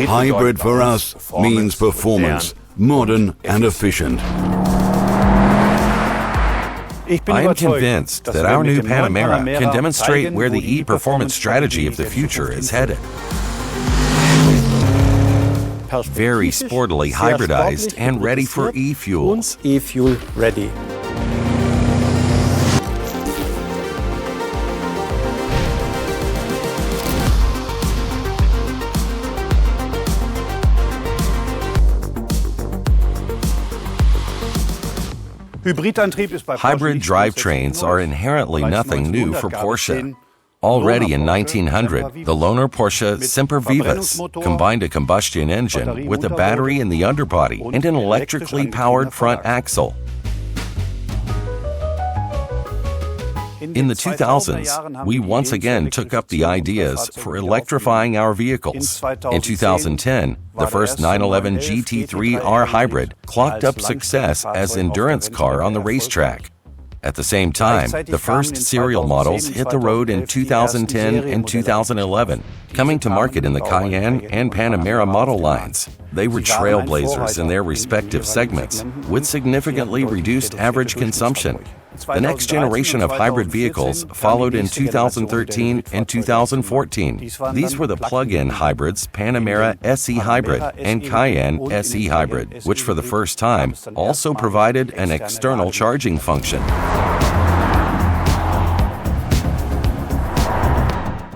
Hybrid for us means performance, modern and efficient. I am convinced that our new Panamera can demonstrate where the e-performance strategy of the future is headed. Very sportily hybridized and ready for e-fuels. E-fuel ready. Hybrid drivetrains are inherently nothing new for Porsche. Already in 1900, the loaner Porsche Semper Vivus combined a combustion engine with a battery in the underbody and an electrically powered front axle. In the 2000s, we once again took up the ideas for electrifying our vehicles. In 2010, the first 911 GT3R hybrid clocked up success as endurance car on the racetrack. At the same time, the first serial models hit the road in 2010 and 2011, coming to market in the Cayenne and Panamera model lines. They were trailblazers in their respective segments, with significantly reduced average consumption. The next generation of hybrid vehicles followed in 2013 and 2014. These were the plug-in hybrids Panamera SE Hybrid and Cayenne SE Hybrid, which for the first time also provided an external charging function.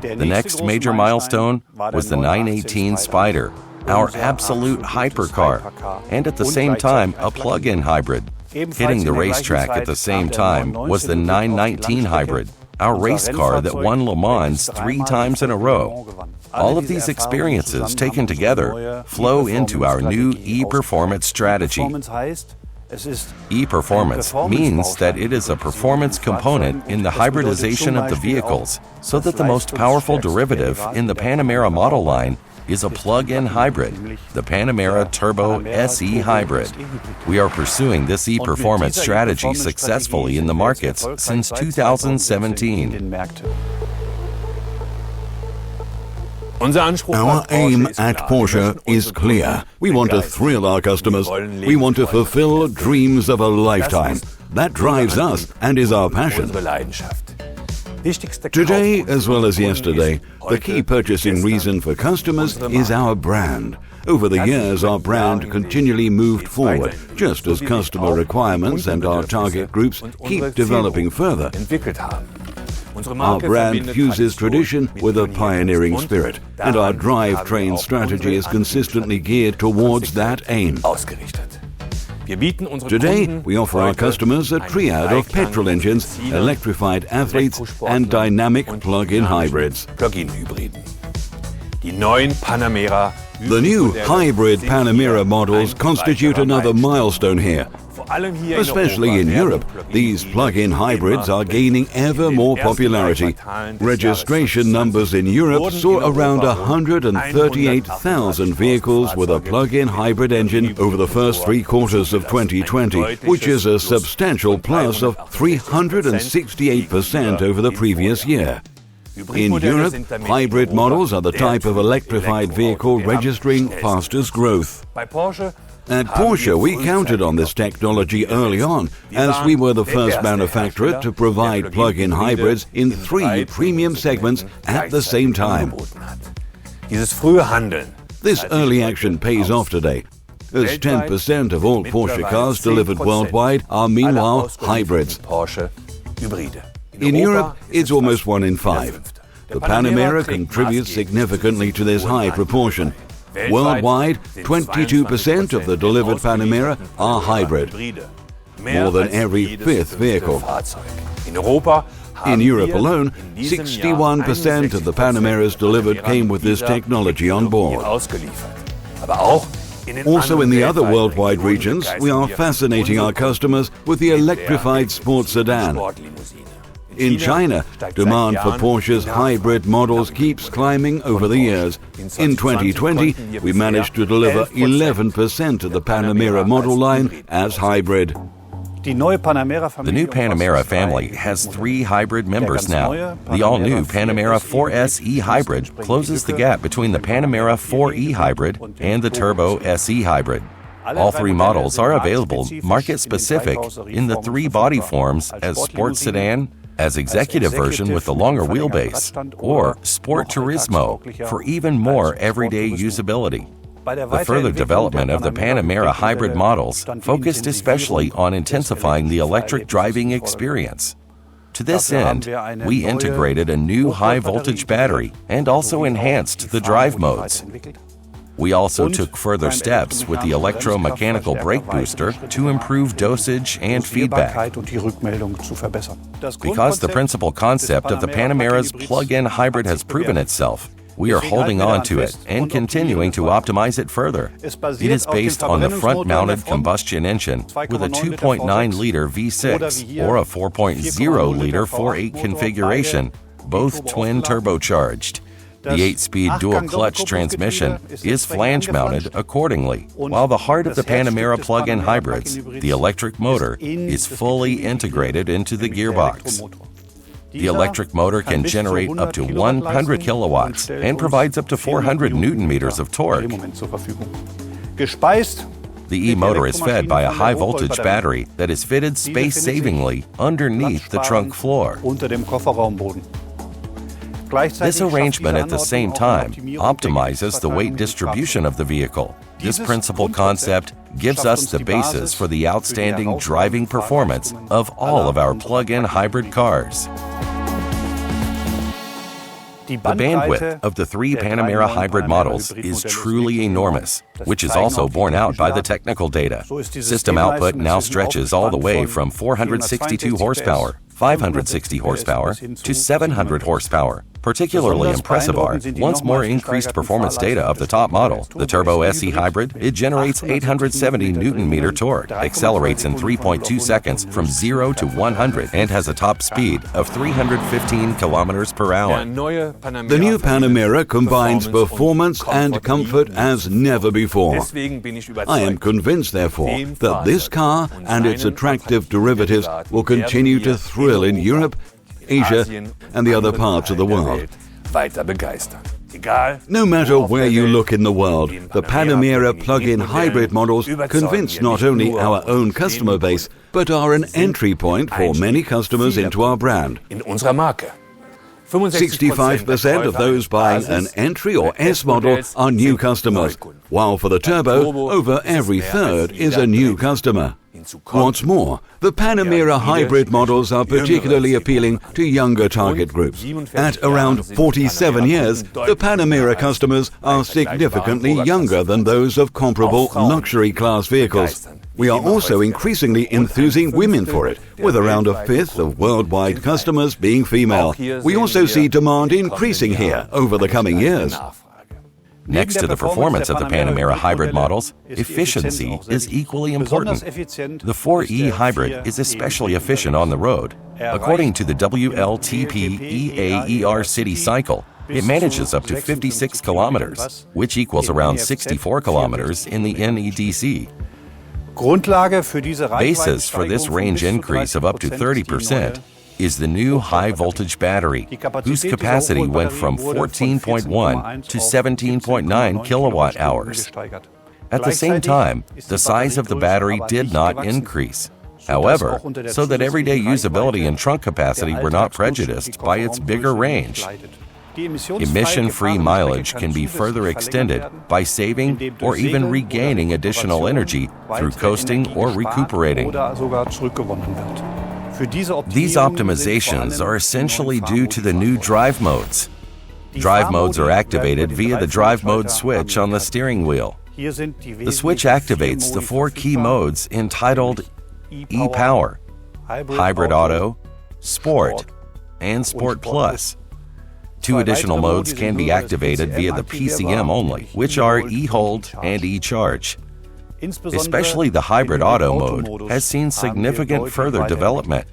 The next major milestone was the 918 Spyder, our absolute hypercar, and at the same time a plug-in hybrid. Hitting the racetrack at the same time was the 919 Hybrid, our race car that won Le Mans 3 times in a row. All of these experiences taken together flow into our new e-performance strategy. E-performance means that it is a performance component in the hybridization of the vehicles, so that the most powerful derivative in the Panamera model line is a plug-in hybrid, the Panamera Turbo SE Hybrid. We are pursuing this e-performance strategy successfully in the markets since 2017. Our aim at Porsche is clear. We want to thrill our customers. We want to fulfill dreams of a lifetime. That drives us and is our passion. Today, as well as yesterday, the key purchasing reason for customers is our brand. Over the years, our brand continually moved forward, just as customer requirements and our target groups keep developing further. Our brand fuses tradition with a pioneering spirit, and our drivetrain strategy is consistently geared towards that aim. Today, we offer our customers a triad of petrol engines, electrified athletes, and dynamic plug-in hybrids. The new hybrid Panamera models constitute another milestone here. Especially in Europe, these plug-in hybrids are gaining ever more popularity. Registration numbers in Europe saw around 138,000 vehicles with a plug-in hybrid engine over the first 3 quarters of 2020, which is a substantial plus of 368% over the previous year. In Europe, hybrid models are the type of electrified vehicle registering fastest growth. At Porsche, we counted on this technology early on, as we were the first manufacturer to provide plug-in hybrids in 3 premium segments at the same time. This early action pays off today, as 10% of all Porsche cars delivered worldwide are meanwhile hybrids. In Europe, it's almost 1 in 5. The Panamera contributes significantly to this high proportion. Worldwide, 22% of the delivered Panamera are hybrid, more than every 5th vehicle. In Europe alone, 61% of the Panameras delivered came with this technology on board. Also in the other worldwide regions, we are fascinating our customers with the electrified sports sedan. In China, demand for Porsche's hybrid models keeps climbing over the years. In 2020, we managed to deliver 11% of the Panamera model line as hybrid. The new Panamera family has 3 hybrid members now. The all-new Panamera 4SE Hybrid closes the gap between the Panamera 4E Hybrid and the Turbo SE Hybrid. All 3 models are available market-specific in the 3 body forms as Sport Sedan, as executive version with the longer wheelbase, or Sport Turismo for even more everyday usability. The further development of the Panamera hybrid models focused especially on intensifying the electric driving experience. To this end, we integrated a new high-voltage battery and also enhanced the drive modes. We also took further steps with the electromechanical brake booster to improve dosage and feedback. Because the principal concept of the Panamera's plug-in hybrid has proven itself, we are holding on to it and continuing to optimize it further. It is based on the front-mounted combustion engine with a 2.9-liter V6 or a 4.0-liter 4.8 configuration, both twin turbocharged. The 8-speed dual-clutch transmission is flange-mounted accordingly, while the heart of the Panamera plug-in hybrids, the electric motor, is fully integrated into the gearbox. The electric motor can generate up to 100 kilowatts and provides up to 400 newton-meters of torque. The e-motor is fed by a high-voltage battery that is fitted space-savingly underneath the trunk floor. This arrangement at the same time optimizes the weight distribution of the vehicle. This principal concept gives us the basis for the outstanding driving performance of all of our plug-in hybrid cars. The bandwidth of the 3 Panamera hybrid models is truly enormous, which is also borne out by the technical data. System output now stretches all the way from 462 horsepower, 560 horsepower, to 700 horsepower. Particularly impressive are, once more increased performance data of the top model, the Turbo SE Hybrid. It generates 870 Newton-meter torque, accelerates in 3.2 seconds from 0 to 100, and has a top speed of 315 kilometers per hour. The new Panamera combines performance and comfort as never before. I am convinced, therefore, that this car and its attractive derivatives will continue to thrill in Europe, Asia, and the other parts of the world. No matter where you look in the world, the Panamera plug-in hybrid models convince not only our own customer base, but are an entry point for many customers into our brand. 65% of those buying an entry or S model are new customers, while for the Turbo, over every third is a new customer. What's more, the Panamera hybrid models are particularly appealing to younger target groups. At around 47 years, the Panamera customers are significantly younger than those of comparable luxury class vehicles. We are also increasingly enthusing women for it, with around a fifth of worldwide customers being female. We also see demand increasing here over the coming years. Next to the performance of the Panamera hybrid models, efficiency is equally important. The 4E hybrid is especially efficient on the road. According to the WLTP EAER City Cycle, it manages up to 56 kilometers, which equals around 64 kilometers in the NEDC. Basis for this range increase of up to 30% is the new high-voltage battery, whose capacity went from 14.1 to 17.9 kilowatt-hours. At the same time, the size of the battery did not increase. However, so that everyday usability and trunk capacity were not prejudiced by its bigger range. Emission-free mileage can be further extended by saving or even regaining additional energy through coasting or recuperating. These optimizations are essentially due to the new drive modes. Drive modes are activated via the drive mode switch on the steering wheel. The switch activates the 4 key modes entitled E-Power, Hybrid Auto, Sport, and Sport Plus. 2 additional modes can be activated via the PCM only, which are E-Hold and E-Charge. Especially the hybrid auto mode has seen significant further development.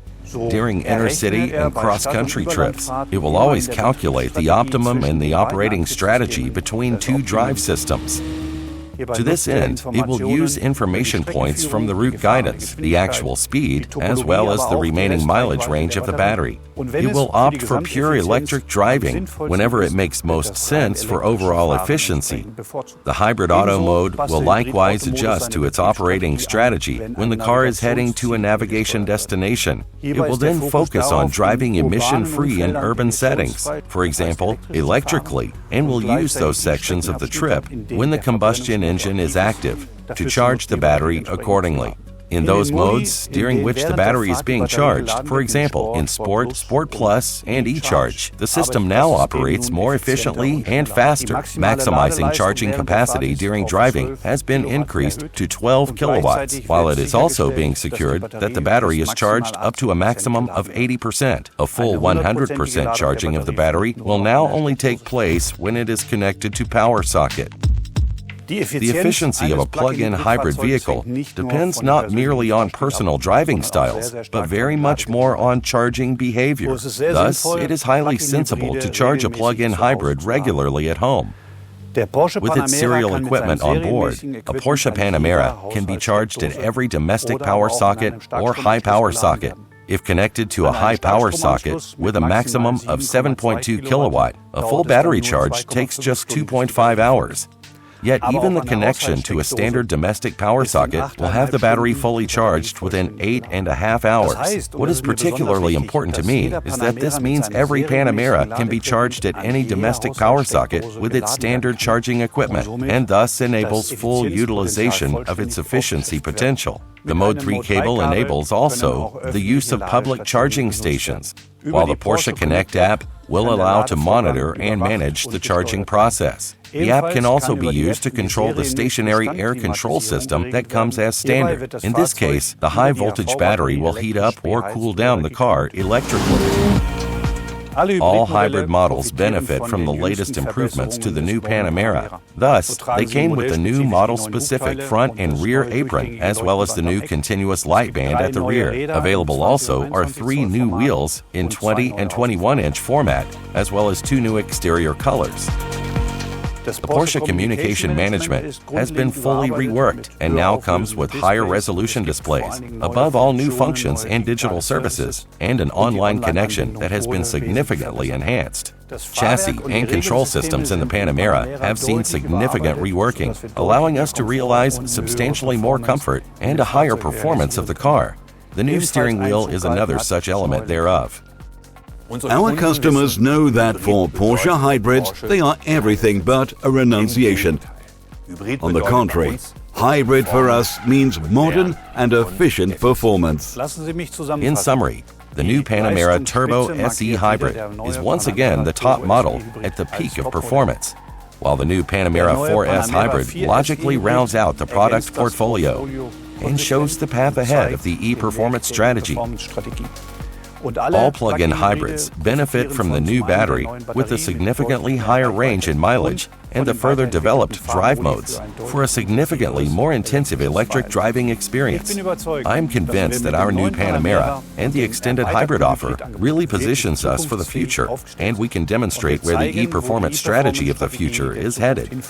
During inter-city and cross-country trips, it will always calculate the optimum in the operating strategy between 2 drive systems. To this end, it will use information points from the route guidance, the actual speed, as well as the remaining mileage range of the battery. It will opt for pure electric driving whenever it makes most sense for overall efficiency. The hybrid auto mode will likewise adjust to its operating strategy when the car is heading to a navigation destination. It will then focus on driving emission-free in urban settings, for example, electrically, and will use those sections of the trip when the combustion engine is active to charge the battery accordingly. In those modes during which the battery is being charged, for example, in Sport, Sport Plus, and eCharge, the system now operates more efficiently and faster. Maximizing charging capacity during driving has been increased to 12 kilowatts, while it is also being secured that the battery is charged up to a maximum of 80%. A full 100% charging of the battery will now only take place when it is connected to power socket. The efficiency of a plug-in hybrid vehicle depends not merely on personal driving styles, but very much more on charging behavior. Thus, it is highly sensible to charge a plug-in hybrid regularly at home. With its serial equipment on board, a Porsche Panamera can be charged at every domestic power socket or high power socket. If connected to a high power socket with a maximum of 7.2 kilowatt, a full battery charge takes just 2.5 hours. Yet even the connection to a standard domestic power socket will have the battery fully charged within 8.5 hours. What is particularly important to me is that this means every Panamera can be charged at any domestic power socket with its standard charging equipment, and thus enables full utilization of its efficiency potential. The Mode 3 cable enables also the use of public charging stations, while the Porsche Connect app will allow to monitor and manage the charging process. The app can also be used to control the stationary air control system that comes as standard. In this case, the high-voltage battery will heat up or cool down the car electrically. All hybrid models benefit from the latest improvements to the new Panamera. Thus, they came with the new model-specific front and rear apron, as well as the new continuous light band at the rear. Available also are 3 new wheels in 20 and 21-inch format, as well as 2 new exterior colors. The Porsche Communication Management has been fully reworked and now comes with higher resolution displays, above all new functions and digital services, and an online connection that has been significantly enhanced. Chassis and control systems in the Panamera have seen significant reworking, allowing us to realize substantially more comfort and a higher performance of the car. The new steering wheel is another such element thereof. Our customers know that for Porsche hybrids, they are everything but a renunciation. On the contrary, hybrid for us means modern and efficient performance. In summary, the new Panamera Turbo SE Hybrid is once again the top model at the peak of performance, while the new Panamera 4S Hybrid logically rounds out the product portfolio and shows the path ahead of the e-performance strategy. All plug-in hybrids benefit from the new battery with a significantly higher range and mileage and the further developed drive modes for a significantly more intensive electric driving experience. I'm convinced that our new Panamera and the extended hybrid offer really positions us for the future, and we can demonstrate where the e-performance strategy of the future is headed.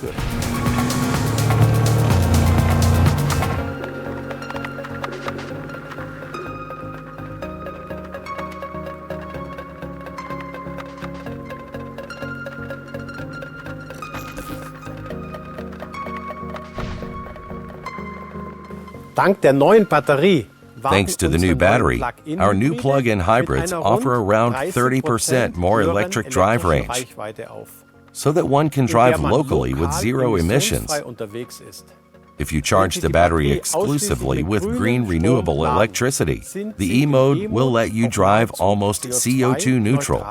Thanks to the new battery, our new plug-in hybrids offer around 30% more electric drive range, so that one can drive locally with zero emissions. If you charge the battery exclusively with green renewable electricity, the E-mode will let you drive almost CO2 neutral.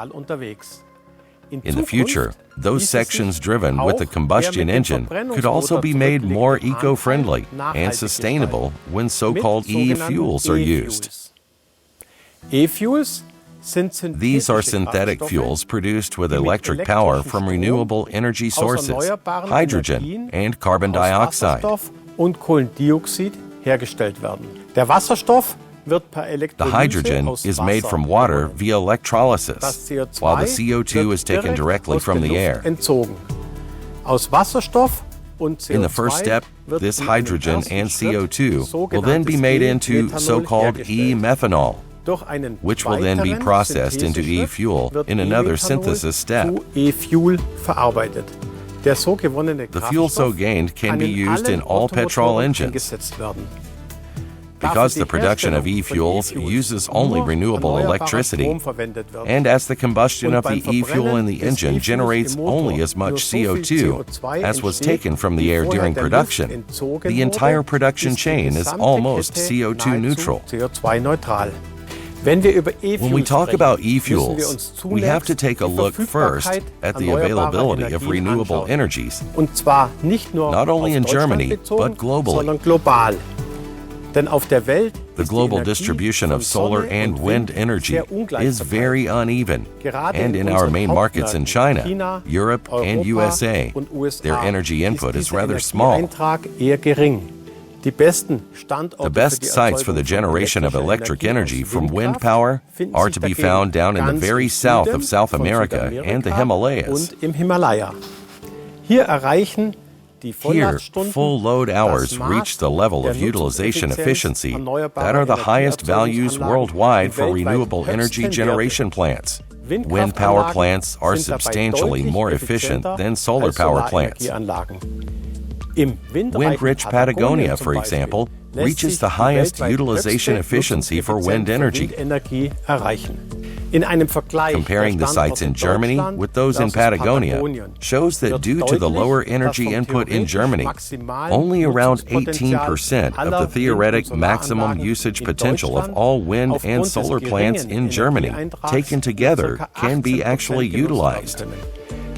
In the future, those sections driven with the combustion engine could also be made more eco-friendly and sustainable when so-called e-fuels are used. These are synthetic fuels produced with electric power from renewable energy sources, hydrogen and carbon dioxide. The hydrogen is made from water via electrolysis, while the CO2 is taken directly from the air. In the first step, this hydrogen and CO2 will then be made into so-called e-methanol, which will then be processed into e-fuel in another synthesis step. The fuel so gained can be used in all petrol engines. Because the production of e-fuels uses only renewable electricity, and as the combustion of the e-fuel in the engine generates only as much CO2 as was taken from the air during production, the entire production chain is almost CO2 neutral. When we talk about e-fuels, we have to take a look first at the availability of renewable energies, not only in Germany, but globally. The global distribution of solar and wind energy is very uneven, and in our main markets in China, Europe, and USA, their energy input is rather small. The best sites for the generation of electric energy from wind power are to be found down in the very south of South America and the Himalayas. Here, full load hours reach the level of utilization efficiency that are the highest values worldwide for renewable energy generation plants. Wind power plants are substantially more efficient than solar power plants. Wind-rich Patagonia, for example, reaches the highest utilization efficiency for wind energy. Comparing the sites in Germany with those in Patagonia shows that due to the lower energy input in Germany, only around 18% of the theoretic maximum usage potential of all wind and solar plants in Germany taken together can be actually utilized.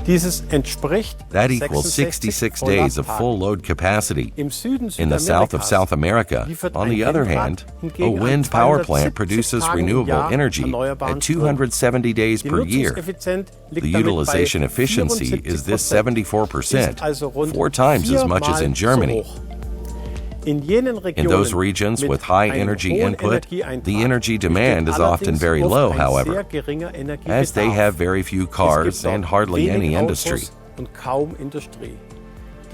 That equals 66 days of full load capacity. In the south of South America, on the other hand, a wind power plant produces renewable energy at 270 days per year. The utilization efficiency is this 74%, 4 times as much as in Germany. In those regions with high energy input, the energy demand is often very low, however, as they have very few cars and hardly any industry.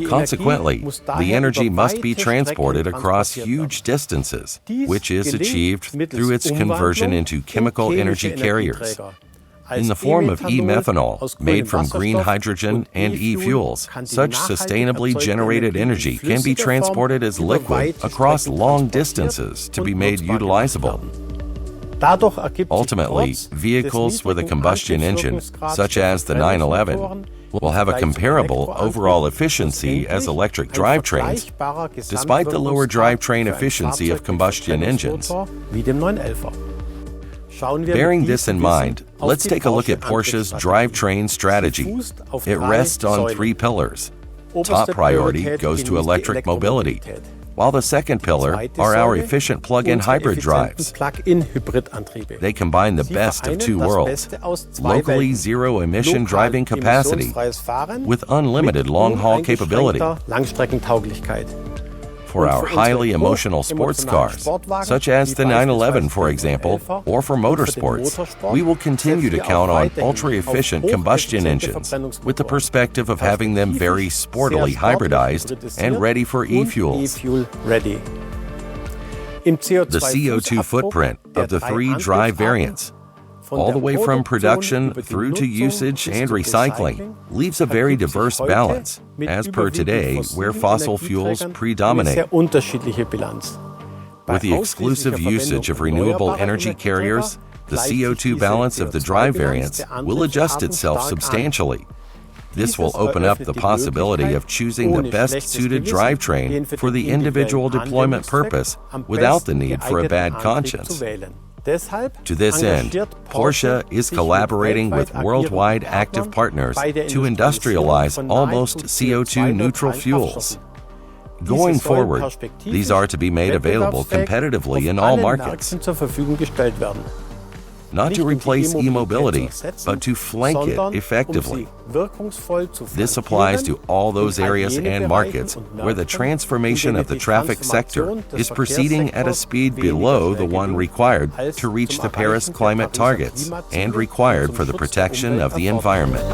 Consequently, the energy must be transported across huge distances, which is achieved through its conversion into chemical energy carriers. In the form of e-methanol, made from green hydrogen and e-fuels, such sustainably generated energy can be transported as liquid across long distances to be made utilizable. Ultimately, vehicles with a combustion engine, such as the 911, will have a comparable overall efficiency as electric drivetrains, despite the lower drivetrain efficiency of combustion engines. Bearing this in mind, let's take a look at Porsche's drivetrain strategy. It rests on 3 pillars. Top priority goes to electric mobility, while the second pillar are our efficient plug-in hybrid drives. They combine the best of 2 worlds, locally zero-emission driving capacity with unlimited long-haul capability. For our highly emotional sports cars, such as the 911 for example, or for motorsports, we will continue to count on ultra-efficient combustion engines with the perspective of having them very sportily hybridized and ready for e-fuels. The CO2 footprint of the 3 drive variants, all the way from production through to usage and recycling, leaves a very diverse balance, as per today, where fossil fuels predominate. With the exclusive usage of renewable energy carriers, the CO2 balance of the drive variants will adjust itself substantially. This will open up the possibility of choosing the best suited drivetrain for the individual deployment purpose without the need for a bad conscience. To this end, Porsche is collaborating with worldwide active partners to industrialize almost CO2 neutral fuels. Going forward, these are to be made available competitively in all markets. Not to replace e-mobility, but to flank it effectively. This applies to all those areas and markets where the transformation of the traffic sector is proceeding at a speed below the one required to reach the Paris climate targets and required for the protection of the environment.